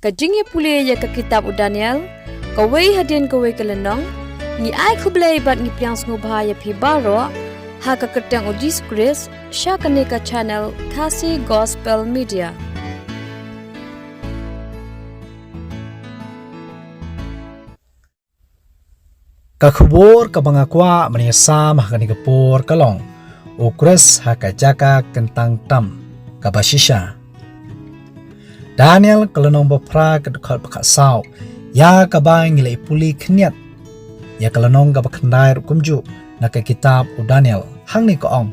Kajingnya pulih ya ke kitab Daniel, kawai hadin kawai kelenong, ni ai kublai bat ni piang sengu bahaya pi baro, ha ka ketang ujis Chris, sya kaneka channel Kasih Gospel Media. Kakubor kabangakwa maniasam hakani kapor kalong, ukres hakajaka kentang tam kabashisha. Daniel kalanong bapra kadukhat bakasau, ya kabang ngilai puli kenyat, ya kalanong gabakandai rukumju naka kitab Daniel hang ni koong,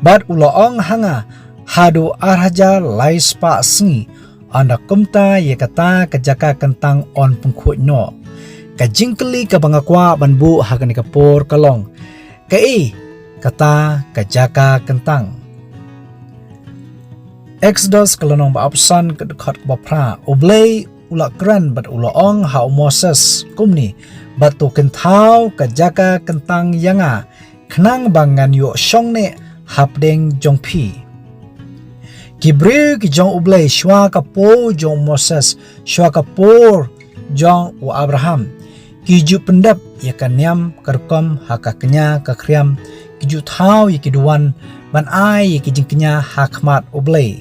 bad uloong hanga hadu arhaja laispa sengi, anda kumta ya kata kajaka kentang on pengkut no. Kajingkeli kabangakwa banbu hakani kapor kalong, kai kata kajaka kentang. Exodus kalanong baapsan kedekhat bapra oblay ulak kran bat ulaong ha Moses kumni batu kentau kajaka kentang yanga kenang bangan yo syongne hapdeng jongpi kibre ki jong oblay shwa kapo jong Moses shwa kapor jong u Abraham kiju pendap ya kanyam kerkom hakaknya kakriam kiju tau ya kiduan ban ai ya kijingknya hakmat oblay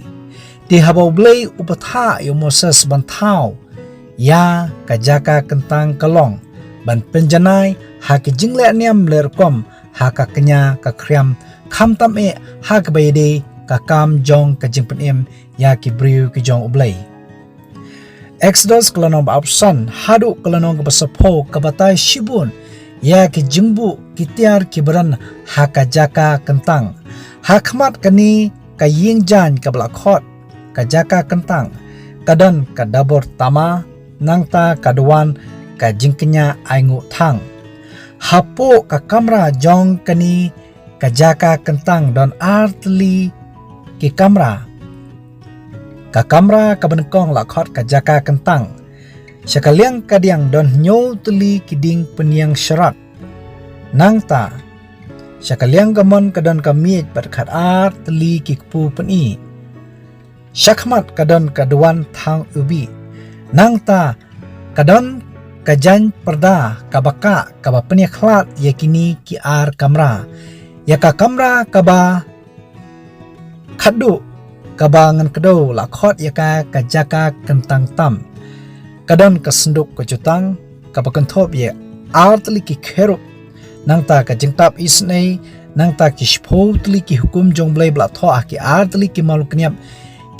di haba oblay upatha yo Moses bantau ya kajaka kentang kalong ban penjanai hakijingle niam lerkom hakaknya kakriam khamtam e hakbayde kakam jong kajing penim ya kibriu kijong oblay. Exodus kalanong baapsan hadu kalanong kabasapo kabatay shibun ya kijingbu kitiar kibaran hakajaka kentang hakmat kani kayingjan kablakot kajaka kentang kadan kadabor tama nangta kaduan kajingkenya aingu thang hapo kakamra jong kani kajaka kentang don artli ki kamra kakamra kabenekong lakot kajaka kentang syakaliang kadiang don nyo tuli kiding peniang syarat nangta syakaliang gamon kadon kamit berkat art teli kikpu peni syakmat kadon kaduan thang ubi nangta kadon kajan perda kabaka kaba peniaklat yakini ki ar kamra yaka kamra kaba khadu kabangan kedo lakot yaka kajaka kentang tam kadon kasenduk kejutang kabakenthop ye artli ki kherup nangta kajingtap isnei nangta ki shpotli ki hukum jongblai blatho aki artli ki maluknyap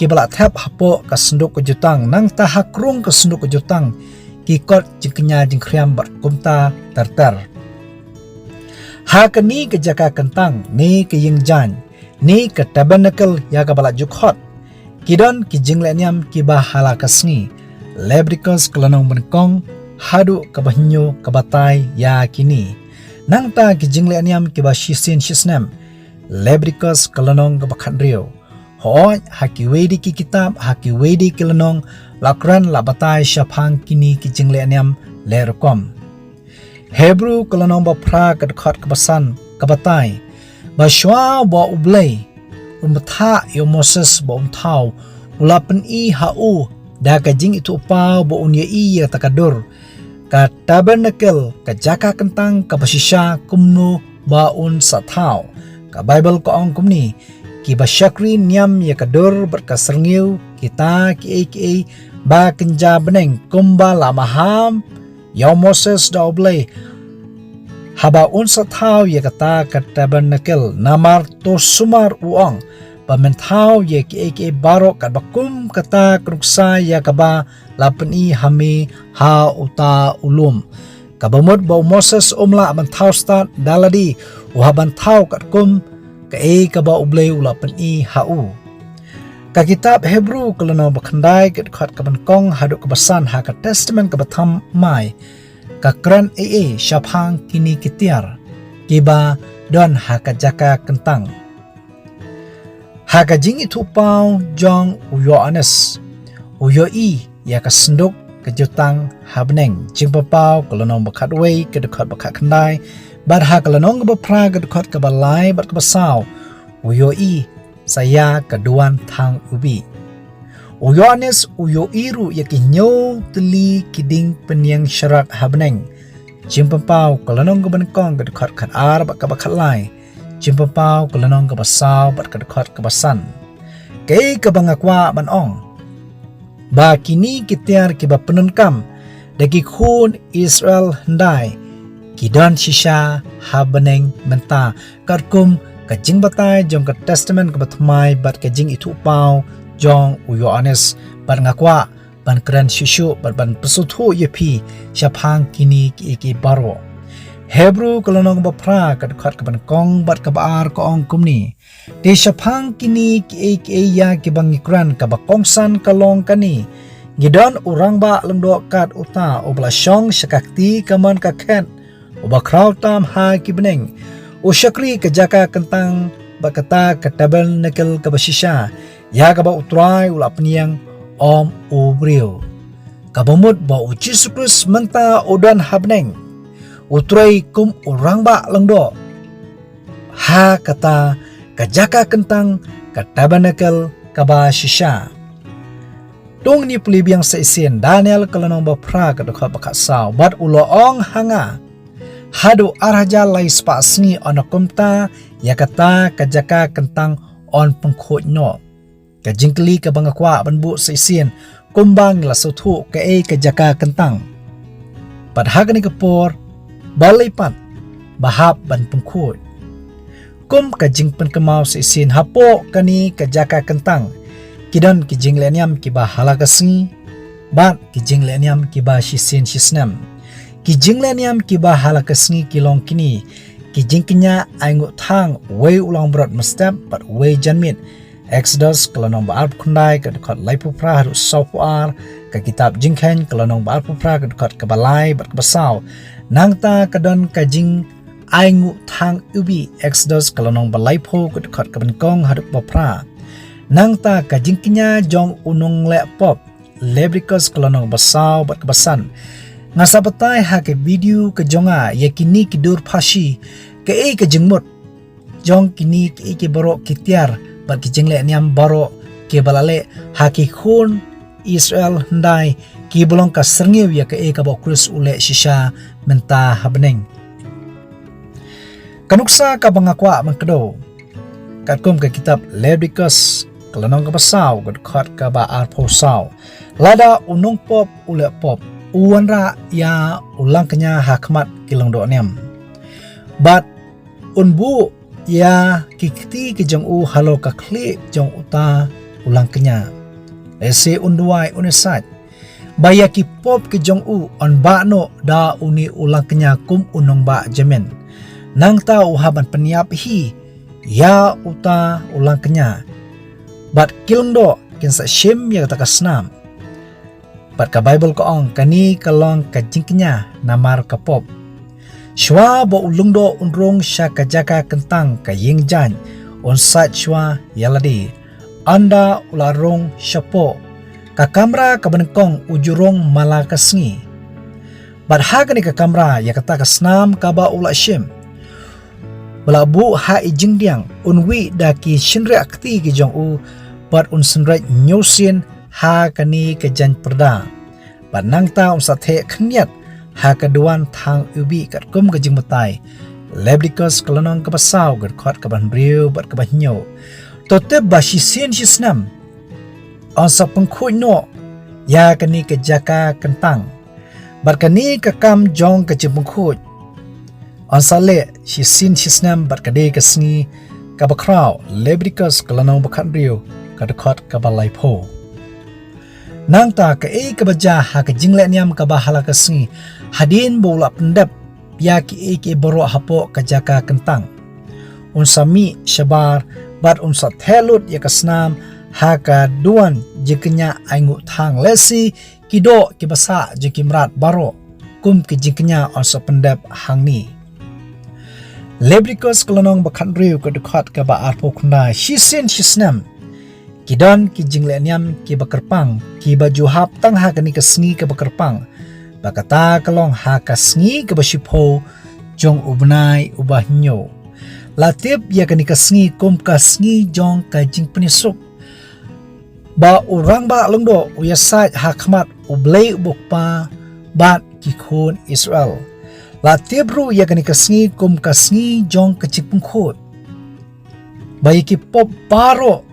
ki bala thap hapo kasenduk kejutang nangta hakrung kasenduk kejutang ki kot jingknya jingkriam berkumta terter hakani kajaka kentang ni kiyingjan ni ke tabernacle ya kabala jukhot kidon ki jingleniam ki bahala kasni lebrikos kelanong benekong hadu kabahnyo kabatai ya kini nangta ki jingleniam ki bashisin shisnem lebrikos kelanong kabakhandrio hoi haki wedi ki kitab haki wedi kelanong lakran labatai syafang kini ki jingleniam lerkom Hebrew kelanong bapra kadkhot kabasan kabatai Bashwa ba ublay umtha yo Moses ba umthau ulapen i hau da kajing itu pau ba unya i ya takadur ka tabernacle ka jaka kentang ka basisha kumno ba un sathau ka Bible ko ong kumni ki basyakri niam ya kadur berkaserngeu kita ki ba kenja beneng kumba lamaham yo Moses da ublay haba unsa thau ye kata ka tabernacle namar to sumar uong pamenthau ye ki baro kat bakum kata kruksa ya kaba lapeni hami ha uta ulum kabamut ba Moses umla banthau stat daladi uhaban thau kat kum ka kaba ublay ulapeni hau ka kitab Hebrew kalano bakhandai kat khat kabankong haduk kabasan ha ka testament kabatham mai kakran syafang kini kitiar kiba don hakajaka kentang hakajing itu pau jong uyo anes uyo i ya kasenduk kejutang habneng jingpapau kelanong bakat wei kedekat bakat kendai bad ha kelanong bapra kedekat kebalai bat kebasau uyo i saya keduan thang ubi Uyoanes uyo iru yakinyo teli kiding penyang syarak habneng. Jimpapau kalanong kebenkong kedekot kat ar bat kabakat lai. Jimpapau kalanong kebasau bat kedekot kebasan. Kei kebangakwa banong. Ba kini kitiar kiba penunkam dagi khun Israel hendai. Kidon shisha habneng menta katkum kajing batai jong ke testament ke batmai bat kajing itu pau jong Uyoanes bat ngakwa ban keren shushu bat ban pesutu yepi syapang kini ki baro Hebrew kalonong bapra kat khat ke ban kong bat ke baar ko ong kumni de syapang kini ki ya ki bang ikran ka bakongsan kalong kani gidon urang ba lengdo kat uta obla syong syakakti kaman ka khet oba kraw tam ha ki beneng o syakri kejaka kentang bakata katabel nekel kabasisha ya kaba utrai ula peniang om obril kabamut ba uji sukrus menta odan habneng utrai kum orang ba lengdo ha kata kejaka kentang katabel nekel kabasisha dong ni pulibiang seisien Daniel kalanong ba pra kadakha bakasau bat ulo ong hanga hadu arhaja lai spasni onakumta yakata kajaka kentang on pengkhot no kajingkli ka bangakwa banbu seisien kumbang la sothu ka kajaka kentang padhagani kapor balaipat bahap ban pengkhot kum kajing penkemau seisien hapo kani kajaka kentang kidan kijing leniam kiba halakasni bat kijing leniam kiba shisin shisnam kijing leniam kiba halakasni kilong kini kijing kinya aingut thang way ulang berat mestep but way janmit Exodus kelanong baar kundai ke dekat laipu pra harus saupuar ke kitab jingkhen kelanong baar pra ke dekat kebalai bat kebasau nangta kedon kajing aingut thang ubi Exodus kelanong balaipo ke dekat kebenkong haduk bapra nangta kajing kinya jong unung lepop Leviticus kelanong basau bat kebasan ngasabatai ha ke video ke jonga yakini kidur phashi ke ke jengmut jong kini ke borok kitiar bat ki jengle niam borok ke balale ha ki khun Israel hendai ki bolong ka serngeu ya ke ka bokrus ule shisha menta habneng kanuksa ka bangakwa mangkedo katkum ke kitab Leviticus kelanong ka basau kat ka ba arposau lada unung pop ule pop uwanra ya ulang kenya hakmat kilong do nem bat unbu ya kikti ke jong u halo ka kli jong uta ulang kenya ese unduai unesat baya ki pop ke jong u on ba no da uni ulang kenya kum unong ba jemen nang ta uhaban peniap hi ya uta ulang kenya bat kilong do kinsa shem ya ta kasnam bat ka Bible ko ong kani kalong kajingknya namar kapop shwa bo ulungdo unrong sya kajaka kentang kayingjan on sat shwa yaladi anda ularong syapo ka kamera ka benengkong ujurong malakasngi bat ha kani ka kamera ya kata kasnam ka ba ula shim belabu ha ijingdiang unwi daki shinre akti ki jong u bat un senrai nyosin ha kani kejan perda panangta umsathe khniat ha kaduan thang ubi kat kum kejing betai Leviticus kelanong kebasau gat khot kaban riu bat kabanyo tote basisin sisnam onsa pengkhoi no ya kani kejaka kentang bat kani kakam jong kejing pengkhoi onsa le sisin sisnam bat kade kasngi kabakrau Leviticus kelanong bakat riu kat khot kabalai po nangta ke kebaja ha ke jingle niam ka bahala kasngi hadin bola pendap ya ki boro hapo kajaka kentang unsami syabar bat unsa thelut ya kasnam ha ka duan jiknya aingu thang lesi kido ki basa jikimrat baro kum ki jiknya unsa pendap hangni Leviticus kelanong bakan riu ka dekat ka ba arpo kunda shisin shisnam kidan ki jingle niam ki bakerpang ki baju hap tang ha kani kasngi ka bakerpang bakata kalong ha kasngi ka basipo jong ubnai ubahnyo latip ya kani kasngi kum kasngi jong ka jing penisuk ba urang ba lungdo uyasat hakmat ublei bukpa bat kikhun Israel la tibru ya kani kasngi kum kasngi jong kecik pungkhut bayi ki pop baro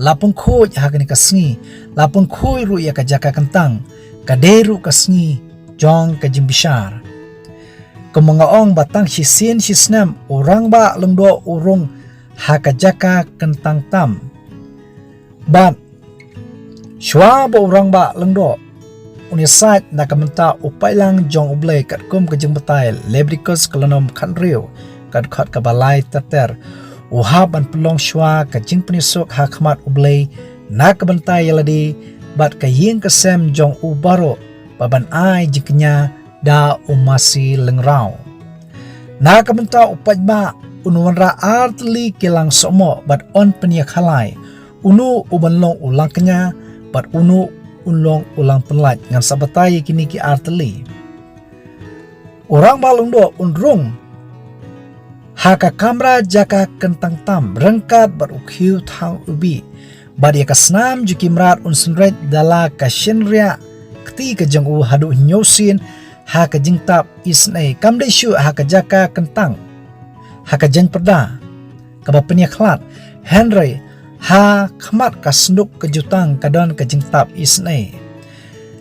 lapung khut ha kani kasngi lapung khui ru ya kajaka kentang kaderu kasngi jong kajim bishar kemengaong batang sisin sisnam urang ba lungdo urung ha kajaka kentang tam bat shwa bo urang ba lungdo unisat na kamenta upailang jong ublay kat kum kajing batai lebrikus kalanom kanriu kat khat kabalay terter uhab an pelong shwa kajing penisuk hakmat ublay na kabentai yaladi bat kaying kasem jong ubaro baban ai jiknya da umasi lengrau na kamenta upajba unwanra artli kilang somo bat on peniak halai unu ubanlong ulang kenya bat unu unlong ulang penlat ngan sabatai kini ki artli orang balung do unrung haka kamra jaka kentang tam rengkat bat ukhiu thang ubi bat ya kasnam juki mrat unsunret dala kashenria kti ka jangu hadu nyosin haka jingtap isnai kamde shu haka jaka kentang haka jan perda kaba peniaklat Henry ha khamat kasnduk kejutang kadon kejingtap isnai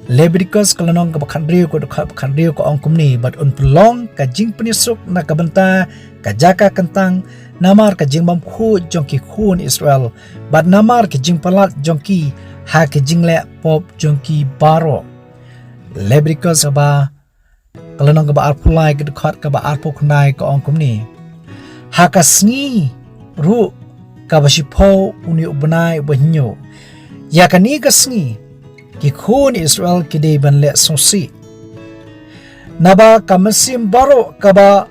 Lebrikus kalanong kabakhandriu ko kabakhandriu ko ongkumni bat unpulong kajing penisuk na kabenta kajaka kentang namar kajing bamkhu jongki khun Israel bat namar kajing palat jongki ha kajing le pop jongki baro Lebrikus ba kalanong kaba arpulai kedekhat kaba arpoknai ko ongkumni ha kasngi ru kabashipo uni ubnai bahnyo yakani kasngi ki khun Israel kide ban le sosi naba kamasim baro kaba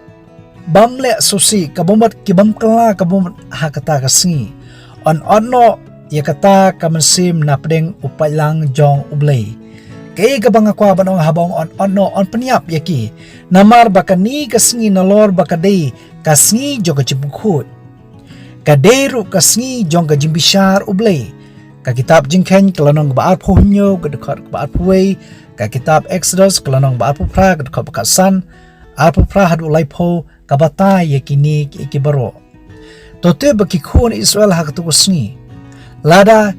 bamle sosi kabomat kibam kala kabomat hakata kasngi on onno yakata kamasim napdeng upailang jong ublay kay kabang akwa banong habong on onno on peniap yaki namar bakani kasngi nalor bakadei kasngi joga cipukhut kaderu kasngi jong ka jimbishar ublay ka kitab jingkhen kalanong baat phohnyo gadkhat baat phuwei ka kitab Exodus kalanong baat phra gadkhat bakasan arpu phra hadu laipho kabata yakini ikibaro tote baki khun Israel hakatu kasngi lada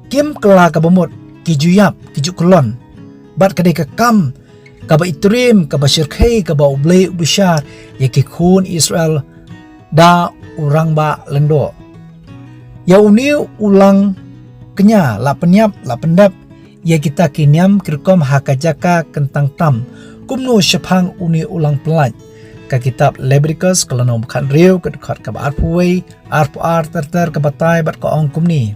kim kala kabamut kijuyap kijuklon bat kadai ka kam kaba itrim kaba shirkhei kaba ublay ubishar yaki khun Israel da urang ba lendo ya uniu ulang kenya la penyap la pendap ya kita kinyam kirkom hakajaka kentang tam kumno shapang uni ulang pelat ka kitab Lebrikus kalanom khan riu kedkhat ka arpuwei arpu ar terter ka batai bat ko ong kumni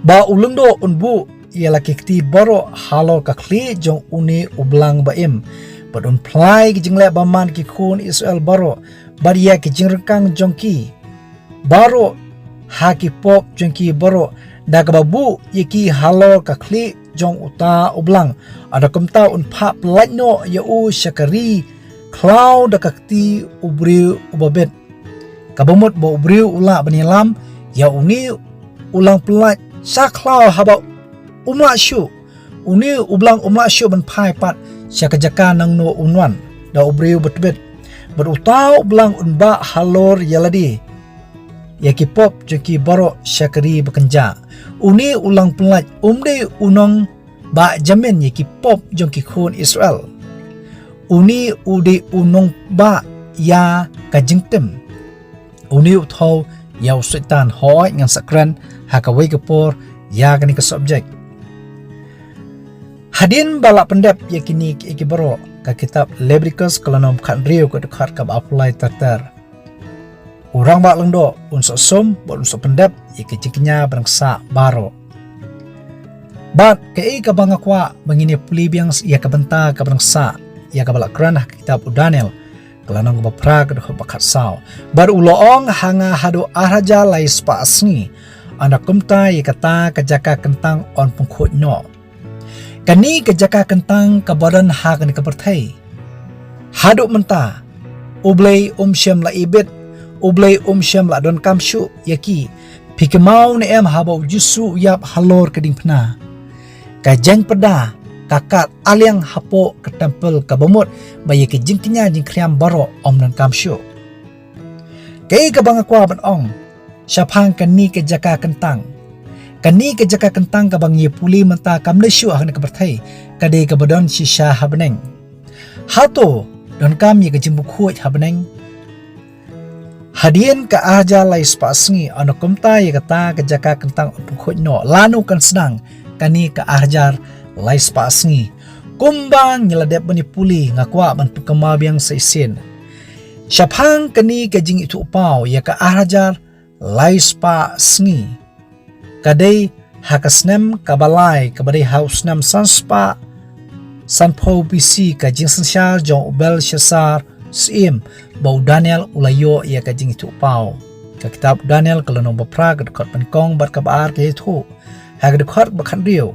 ba ulungdo unbu ya lakikti baro halo ka khli jong uni ublang baim badun plai ki jingle baman ki khun Israel baro baria ki jingrekang jongki baro haki pop jongki baro dagababu yiki halo ka khli jong uta ublang ada kumta un pha platno ya u shakari cloud dakakti ubri ubabet kabamut bo ubri ula banilam ya uni ulang plat saklau haba umla shu uni ublang umla shu ban phai pat syakajaka nang no unwan da ubri betbet berutau belang unba halor yaladi yaki pop joki baro syakari bekenja uni ulang pelat umde unong ba jamin yaki pop joki khun Israel uni ude unong ba ya kajingtem uni uthau yaw setan hoy ngan sakran hakawai kapor ya kani ka subject hadin bala pendap yakini iki baro ka kitab Lebrikus kalanom khan riu ko dekhat ka apulai terter urang ba lengdo unso som bo unso pendap iki ciknya bangsa baro bat ke ka bangakwa bangini pulibiang ya ka benta ka bangsa ya ka bala kran kitab Daniel kalanom ba pra ka dekhat bakat saw bar uloong hanga hadu araja lais pa asni anda kumta ya kata kajaka kentang on pungkhut no kani kejaka kentang kabadan ha kani kaperthai haduk menta ublay syam la ibet ublay syam la don kamshu yaki Pikemau ni em habau jusu yap halor keding pena. Kajeng peda kakat aliang hapo ke tempel kabamut bayi ke jingkinya jing kriam baro om nan kamsyo. Kei kabang akwa ban ong syapang kani ke jaka kentang. Kani ke jaka kentang kabang ye puli menta kamlesyu ahna kebertai kade kabadon shisha habneng. Hato don kam ye ke jimbu kuat habneng. Hadian ke aja lai spasngi ano kumta ye kata ke jaka kentang upukut no lanu kan sedang kani ke ajar lai spasngi kumbang nyeladep bani puli ngakwa ban pekemabiang seisin. Syapang kani ke jing itu upau ye ke ajar lai spasngi kadai hakasnem kabalai kabadai hausnam sanspa sanpo bisi ka jing sensyar jong ubel syasar sim bau Daniel ulayo ia ka jing itu pau ka kitab Daniel kalano bapra ka dekat penkong bar kabar ke itu ha ka dekat bakhan rio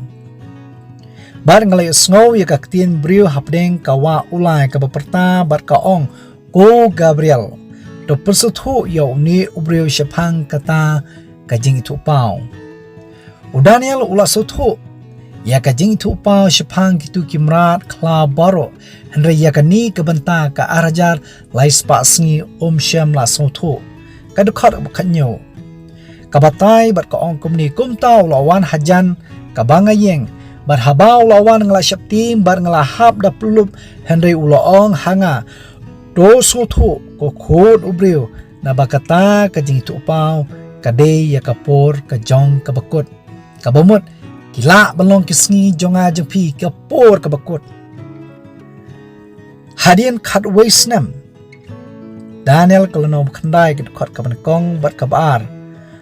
bar ngalay sngow ia ka ktien brio hapdeng kawa ulai ka baperta bar ka ong ko Gabriel to persuthu yo ni ubrio syapang kata ka jing itu pau u Daniel ulasuthu ya ka jing itu pau syapang kitu kimrat kla baro Henry yakani kebenta ka arajar lais pasngi syam la sotho kadukhat bakhanyo kabatai bat ka ong kumni kumtaw lawan hajan kabangayeng bar habau lawan ngla syaptim bar ngla hab da pulup Henry uloong hanga do sotho ko khod ubreu na bakata ka jing tu pau kade yakapor ka jong ka bakut kabamut kila balong kisngi jonga jengpi ka por ka bakut Hadian khat waisnam Daniel kalano khandai ke khat kaban kong bat kabar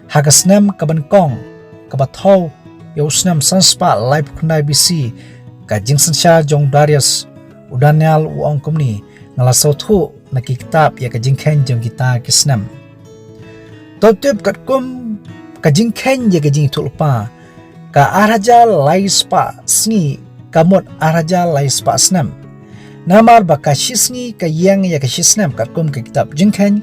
hagasnam kaban kong kabathau yosnam sanspa live khandai bisi ka jingsansha jong Darius u Daniel u ongkomni ngalaso thu naki kitab ya ka jingkhen jong kita kisnam totep katkum ka jingkhen ya ka jing tulpa ka araja laispa sngi kamot araja laispa snam Namar baka shisngi ka yang ya ka shisnam katkum ka kitab jingkhen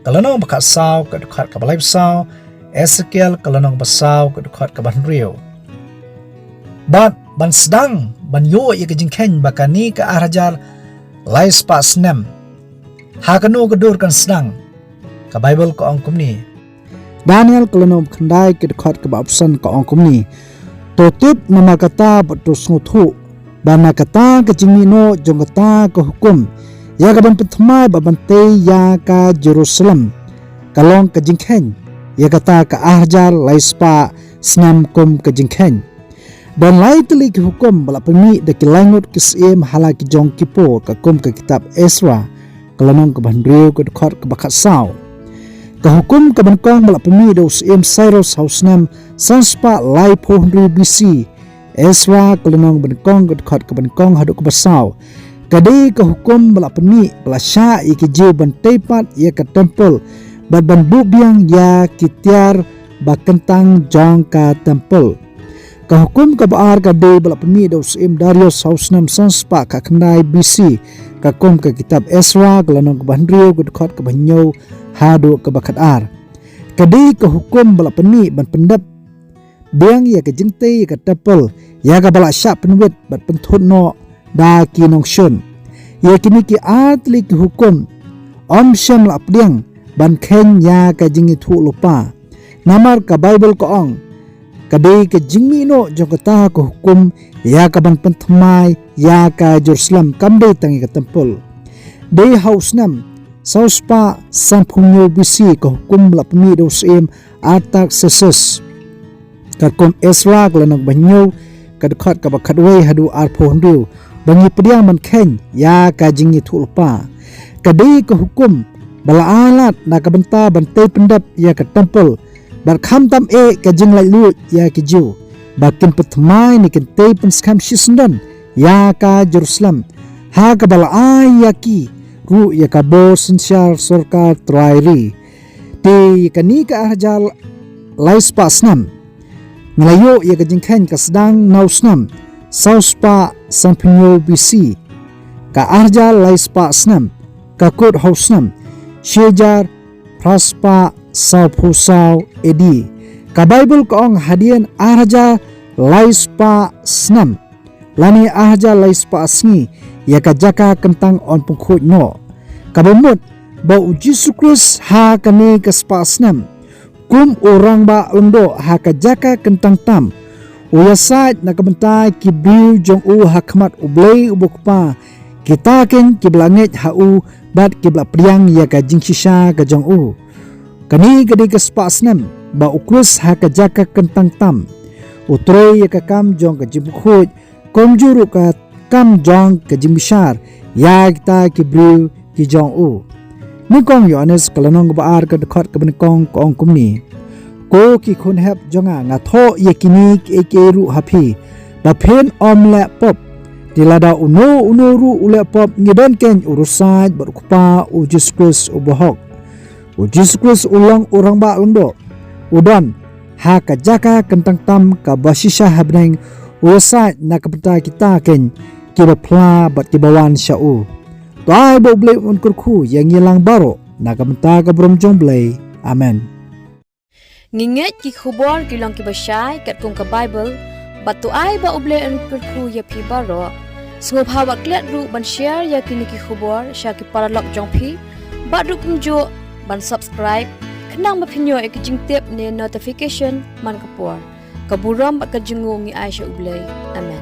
kalano baka saw ka dukhat ka balai saw Ezekiel kalano basaw ka dukhat ka banrio ban sedang ban yo ya ka jingkhen baka ni ka arajar lais pa snam hakano ka dur kan sedang ka Bible ka ongkum ni Daniel kalano khandai ka dukhat ka option ka ongkum ni totip namakata batus nguthu Bana kata ke jingmino jong kata ke hukum ya ka ban pertama babante ya ka Jerusalem kalong ke jingkhen ya kata ke ahjar laispa snam kum ke jingkhen dan lai teli ke hukum bala pemi de ki langut kisim hala ki jong kipo ka kum ke kitab Ezra kalong ke bandrio ke dekat ke bakat saw ke hukum ke ban kong bala pemi de usim Cyrus hausnam sanspa lai 400 BC Ezra kelenong benkong kedekot ke benkong haduk ke basaw kade ke hukum bala peni bala sya iki je ban tepat ia ke tempel ban bubiang ya kitiar bakentang jong ka tempel ke hukum ke baar kade bala peni dos im Darius hausnam sanspa ka kendai BC ka kum ke kitab Ezra kelenong ke bandrio kedekot ke banyo haduk ke bakat ar kade ke hukum bala peni ban pendap biang ya ke jengte ya ke tempel ya ka bala syak penwet bat penthut no da ki nongshun ya kini ki atli ki hukum syam la pdiang ban khen ya ka jingi thu lupa namar ka Bible ko ong kadai ke jingmi no jongkata ko hukum ya ka ban penthmai ya ka Jerusalem kamdei tangi ka tempel dei hausnam sauspa samphungyo bisi ko hukum la pmi do sim atak sesus Kakum Ezra kelenong banyo kadekhat ka bakhatway hadu arpo hundu bangi pediang man khen ya ka jingi thulpa kadai ka hukum bala alat na ka benta bantai pendap ya ka tempel bar kham tam ka jing lai lu ya ki ju bakin petmai ni kan tei pen skam shisndon ya ka Jerusalem ha ka bala ya ki ru ya ka bo sensyar sarkar trairi te kani ka arjal lais pasnam Ngelayo ia ka jingkhen ka sedang nausnam sauspa sampinyo BC ka arja laispa snam ka kod hausnam shejar praspa saupusau edi Ka Bible kaong hadian ahraja laispa snam. Lani ahraja laispa asngi ya ka jaka kentang on pungkhut no. Kabumut ba Yesus Kristus ha kani ka spa snam. Kum orang ba lengdo ha ka jaka kentang tam. Uyasat na kabentai ki biu jong u hakmat ublei ubukpa. Kita ken ki blangit ha u bat ki bla priang ya ka jingsisa ka jong u. Kani gadi ka spa snam ba ukrus ha ka jaka kentang tam. Utroy ya ka kam jong ka jimkhut komjuru ka kam jong ka jimbisar ya kita ki biu ki jong u. Ni kong Yohanes kalanong baar ka dekat ka benkong kong kumni. Ko ki khun hep jonga nga tho ye kini ke ru hapi. Ba pen om le pop. Dilada uno ru ule pop ngidon ken urusaj berkupa u Jesus Kristus ubohok. U Jesus Kristus ulang orang ba lendo. Udon ha ka jaka kentang tam ka basisha habneng urusaj na kapenta kita ken kiba pla bat kibawan syau. Tuai bo blei un kurku yang ngilang baro na kamenta ka bromjong blei. Amen. Nginget ki khubor ki long ki basyai kat kong ka Bible bat tuai ba uble un kurku ya pi baro. Sunggup hawa klet ru ban share ya kini ki khubor sya ki paralok jong pi bat ru kumjo ban subscribe kenang ba pinyo ek jingtip ne notification man kapor. Kaburam ba ka jingu ngi Aisha uble. Amen.